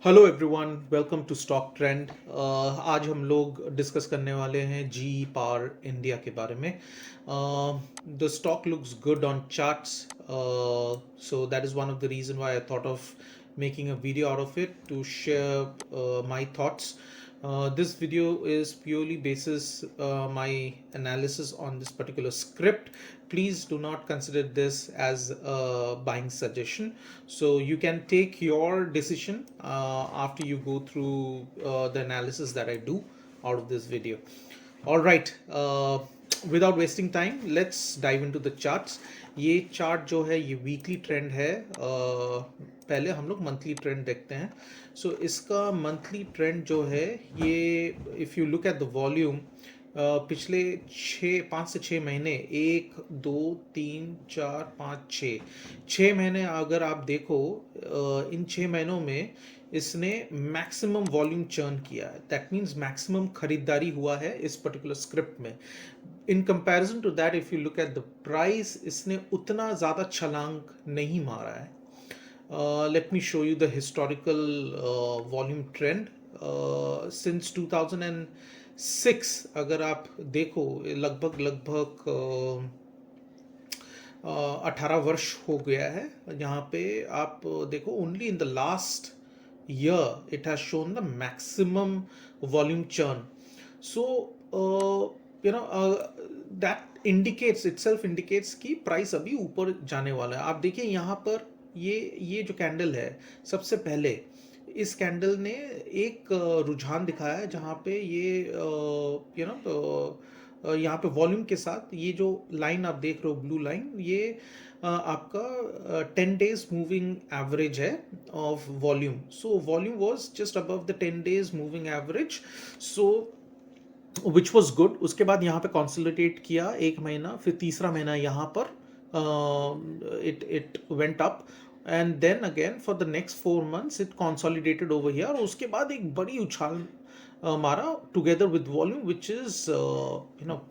Hello everyone, welcome to stock trend. आज हम लोग डिस्कस करने वाले हैं जी पावर इंडिया के बारे में। The stock looks good on charts, so that is one of the reason why I thought of making a video out of it to share my thoughts. This video is purely basis my analysis on this particular script. Please do not consider this as a buying suggestion. So you can take your decision after you go through the analysis that I do out of this video. All right. Without wasting time let's dive into the charts. ये chart जो है ये weekly trend है। पहले हम लोग monthly trend देखते हैं। सो इसका मंथली ट्रेंड जो है ये, if you look at the volume, पिछले 5 से 6 महीने, 1 2 3 4 5 6 महीने अगर आप देखो, इन 6 महीनों में इसने मैक्सिमम वॉल्यूम चर्न किया है। दैट मीन्स मैक्सिमम खरीदारी हुआ है इस पर्टिकुलर स्क्रिप्ट में। In comparison to that, if you look at the price, इसने उतना ज़्यादा छलांग नहीं मारा है। Let me show you the historical volume trend since 2006। अगर आप देखो, लगभग 18 वर्ष हो गया है। यहाँ पे आप देखो, only in the last year it has shown the maximum volume churn. So that indicates कि प्राइस अभी ऊपर जाने वाला है। आप देखिए यहाँ पर ये जो कैंडल है, सबसे पहले इस कैंडल ने एक रुझान दिखाया है जहाँ पे ये यहाँ पे वॉल्यूम के साथ ये जो लाइन आप देख रहे हो, ब्लू लाइन, ये आपका 10 डेज मूविंग एवरेज है of volume. So volume was just above the 10 days moving average, so which was good. उसके बाद यहाँ पे कंसोलिडेट किया 1 महीना, फिर तीसरा महीना यहाँ पर it went up, and then again for the next 4 months it consolidated over here. और उसके बाद एक बड़ी उछाल मारा together with volume, which is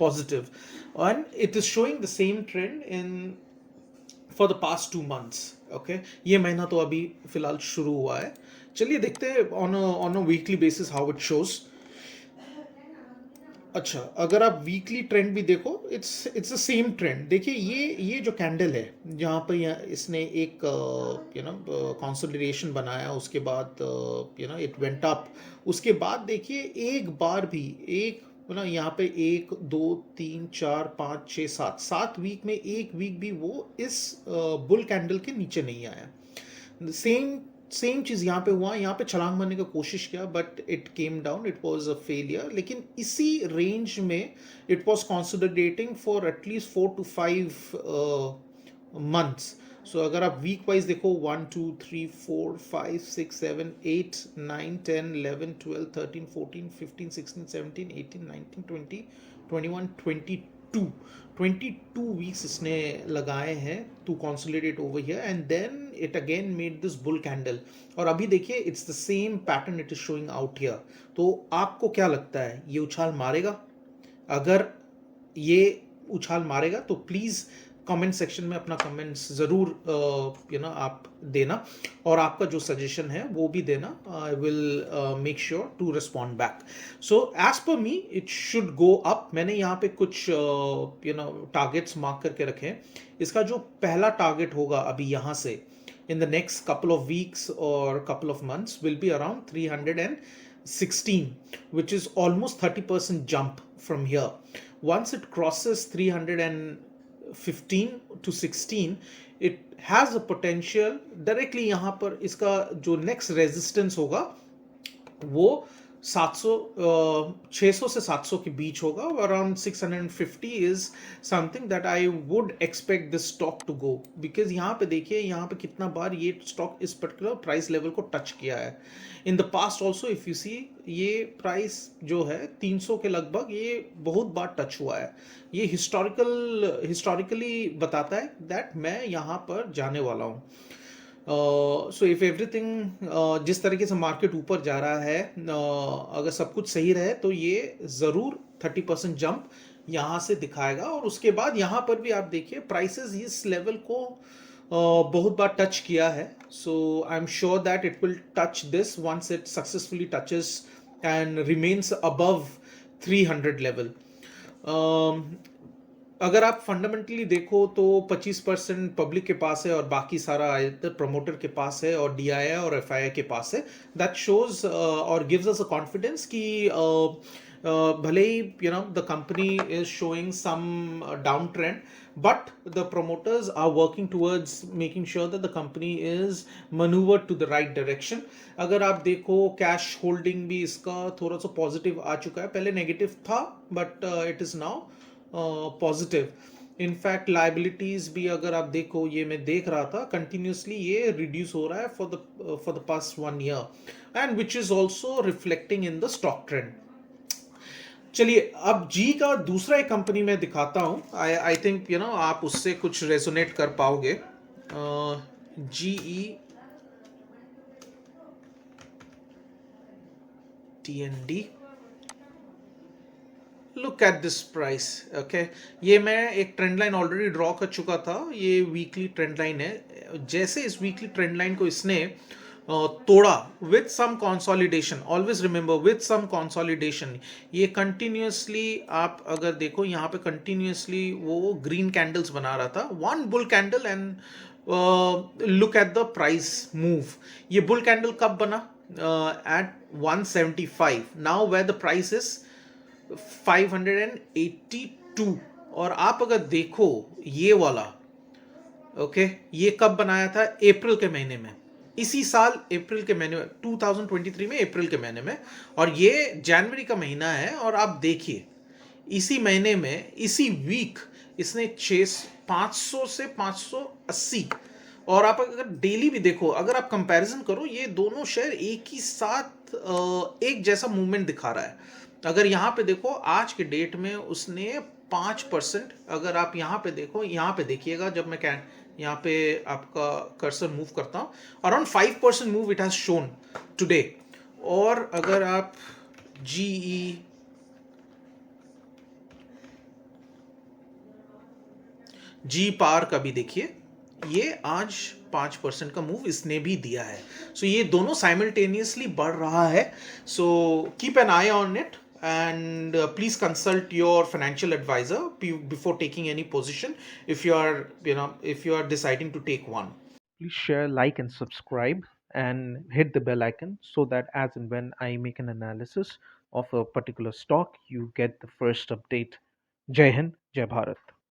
positive, and it is showing the same trend in for the past 2 months. okay, ये महीना तो अभी फिलहाल शुरू हुआ है। चलिए देखते हैं on a weekly basis how it shows. अच्छा, अगर आप वीकली ट्रेंड भी देखो, इट्स द सेम ट्रेंड। देखिए ये जो कैंडल है, जहाँ पर इसने एक कंसोलिडेशन बनाया, उसके बाद इट वेंट अप। उसके बाद देखिए एक बार भी यहाँ पे 1 2 3 4 5 6 7 वीक में एक वीक भी वो इस बुल कैंडल के नीचे नहीं आया। सेम चीज़ यहाँ पे हुआ। यहाँ पे छलांग मारने का कोशिश किया, but it came down, it was a failure. लेकिन इसी रेंज में it was consolidating for at least 4 to 5 months. सो अगर आप वीक वाइज देखो, 1 2 3 4 5 6 7 8 9 10 11 12 13 14 15 16 17 18 19 20 21 22 वीक्स इसने लगाए हैं to consolidate over here, and then it again made this bull candle. और अभी देखिए it's the same pattern it is showing out here. तो आपको क्या लगता है, ये उछाल मारेगा? अगर ये उछाल मारेगा तो प्लीज़ कमेंट सेक्शन में अपना कमेंट्स ज़रूर आप देना, और आपका जो सजेशन है वो भी देना। I will make sure to respond back. So as per me it should go up. मैंने यहाँ पे कुछ टारगेट्स मार्क करके रखे हैं। इसका जो पहला टारगेट होगा अभी यहाँ से in the next couple of weeks or couple of months will be around 316, which is almost 30% jump from here. Once it crosses 315 to 16, it has a potential directly यहाँ पर इसका जो next resistance होगा वो 600 से 700 के बीच होगा। Around 650 is something that I would expect this stock to go, because यहाँ पे देखिए, यहाँ पे कितना बार ये स्टॉक इस पर्टिकुलर प्राइस लेवल को टच किया है। In the past also if you see, ये प्राइस जो है 300 के लगभग ये बहुत बार टच हुआ है। ये हिस्टोरिकली बताता है दैट मैं यहाँ पर जाने वाला हूँ। सो इफ एवरीथिंग, जिस तरीके से मार्केट ऊपर जा रहा है, अगर सब कुछ सही रहे तो ये ज़रूर 30% जंप यहाँ से दिखाएगा। और उसके बाद यहाँ पर भी आप देखिए प्राइसेस इस लेवल को बहुत बार टच किया है, so I am sure that it will touch this once it successfully touches and remains above 300 level. अगर आप फंडामेंटली देखो तो 25% पब्लिक के पास है और बाकी सारा आयतर प्रमोटर के पास है और डीआईआई और एफआईआई के पास है. दैट शोज और गिव्स अस अ कॉन्फिडेंस कि भले ही the company is showing some down trend, but the promoters are working towards making sure that the company is maneuvered to the right direction. अगर आप देखो कैश होल्डिंग भी इसका थोड़ा सा पॉजिटिव आ चुका है. पहले नेगेटिव था, but it is now positive. In fact liabilities भी अगर आप देखो, ये मैं देख रहा था कंटिन्यूसली ये रिड्यूस हो रहा है for the past 1 year, and which is also reflecting in the stock trend. चलिए, अब जी का दूसरा एक कंपनी में दिखाता हूं. आई थिंक आप उससे कुछ रेजोनेट कर पाओगे. GE TND. Look at this price. Okay, ये मैं एक ट्रेंड लाइन ऑलरेडी ड्रॉ कर चुका था. ये वीकली ट्रेंड लाइन है. जैसे इस वीकली ट्रेंड लाइन को इसने तोड़ा with some consolidation, always remember with some consolidation, ये कंटिन्यूसली आप अगर देखो यहाँ पे कंटिन्यूसली वो ग्रीन कैंडल्स बना रहा था, one bull candle, and look at the price move. ये बुल कैंडल कब बना? At 175. Now where the price is 582. और आप अगर देखो ये वाला, ओके, ये कब बनाया था? अप्रैल के महीने में, इसी साल अप्रैल के महीने में, 2023 में अप्रैल के महीने में. और ये जनवरी का महीना है, और आप देखिए इसी महीने में, इसी वीक इसने 500 से 580. और आप अगर डेली भी देखो, अगर आप कंपैरिजन करो, ये दोनों शेयर एक ही साथ एक जैसा मूवमेंट दिखा रहा है. अगर यहाँ पे देखो आज के डेट में उसने 5%, अगर आप यहाँ पे देखो, यहाँ पे देखिएगा, जब मैं यहाँ पे आपका कर्सर मूव करता हूँ, around 5% move it has shown today. और अगर आप जीई जी पार का भी देखिए, ये आज 5% का मूव इसने भी दिया है. सो ये दोनों साइमल्टेनियसली बढ़ रहा है. So keep an I on it, and please consult your financial advisor before taking any position, if you are if you are deciding to take one. Please share, like, and subscribe, and hit the bell icon so that as and when I make an analysis of a particular stock, you get the first update. Jai Hind, Jai Bharat.